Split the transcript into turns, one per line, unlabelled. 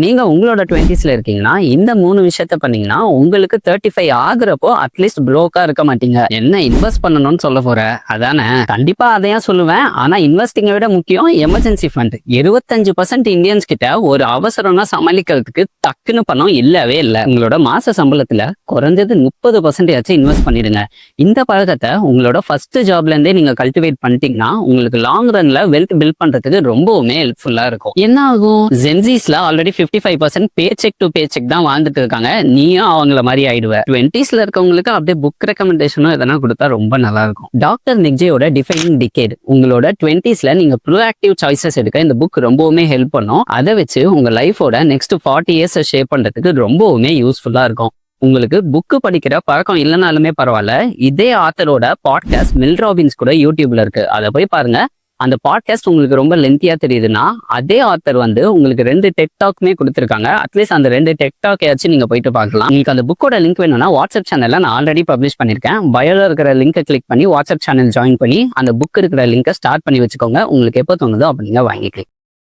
நீங்க உங்களோட 20ஸ்ல இருக்கீங்கன்னா இந்த 3 விஷயத்த பண்ணீங்கன்னா உங்களுக்கு 35 ஆகுறப்போ அட்லீஸ்ட் ப்ரோக்கா இருக்க மாட்டீங்க. என்ன இன்வெஸ்ட் பண்ணணும்னு சொல்ல போற அதானே? கண்டிப்பா அதையும் சொல்லுவேன். ஆனா இன்வெஸ்டிங்கை விட முக்கியம் எமர்ஜென்சி ஃபண்ட். 25% இந்தியன்ஸ் கிட்ட ஒரு அவசரம்னா சமாளிக்கிறதுக்கு டக்குன்னு பணம் இல்லவே இல்லை. உங்களோட மாச சம்பளத்துல குறைஞ்சது 30% இன்வெஸ்ட் பண்ணிடுங்க. இந்த பழக்கத்தை உங்களோட ஃபர்ஸ்ட் ஜாப்ல இருந்தே நீங்க கல்டிவேட் பண்ணிட்டீங்கன்னா உங்களுக்கு லாங் ரன்ல வெல்த் பில்ட் பண்றதுக்கு ரொம்பவுமே ஹெல்ப்ஃபுல்லா இருக்கும். என்ன ஆகும்? ஜென்சிஸ்ல already 55% pay check to pay check தான் வாழ்ந்துட்டு இருக்காங்க. நீயும் அவங்கள மாதிரி ஆயிடுவ. 20ஸ்ல இருக்கவங்களுக்கு அப்படியே புக் ரெக்கமெண்டேஷனும் எதனா கொடுத்தா ரொம்ப நல்லா இருக்கும். டாக்டர் நிக்ஜேயோட டிஃபைனிங் டிகேட். உங்களோட 20ஸ்ல நீங்க ப்ரோஆக்டிவ் சாய்ஸஸ் எடுக்க இந்த புக் ரொம்பவுமே ஹெல்ப் பண்ணும். அதை வச்சு உங்க லைஃபோட நெக்ஸ்ட் 40 இயர்ஸ் ஷேப் பண்றதுக்கு ரொம்பவுமே யூஸ்ஃபுல்லா இருக்கும். உங்களுக்கு புக்கு படிக்கிற பழக்கம் இல்லைனாலுமே பரவாயில்ல, இதே ஆத்தரோட பாட்காஸ்ட் மெல் ராபின்ஸ் கூட யூடியூப்ல இருக்கு. அதை போய் பாருங்க. அந்த பாட்காஸ்ட் உங்களுக்கு ரொம்ப லென்த்தியா தெரியுதுன்னா அதே ஆத்தர் உங்களுக்கு 2 டெக் டாக்மே கொடுத்துருக்காங்க. அட்லீஸ்ட் அந்த 2 டெக் டாக் ஏதாச்சும் நீங்க போயிட்டு பார்க்கலாம். உங்களுக்கு அந்த புக்கோட லிங்க் வேணும்னா வாட்ஸ்அப் சேனல்ல நான் ஆல்ரெடி பப்ளிஷ் பண்ணிருக்கேன். பயோல இருக்கிற லிங்கை கிளிக் பண்ணி வாட்ஸ்அப் சேனல் ஜாயின் பண்ணி அந்த புக் இருக்கிற லிங்கை ஸ்டார்ட் பண்ணி வச்சுக்கோங்க. உங்களுக்கு எப்போ தோணுதோ அப்ப நீங்க வாங்கிக்கலாம்.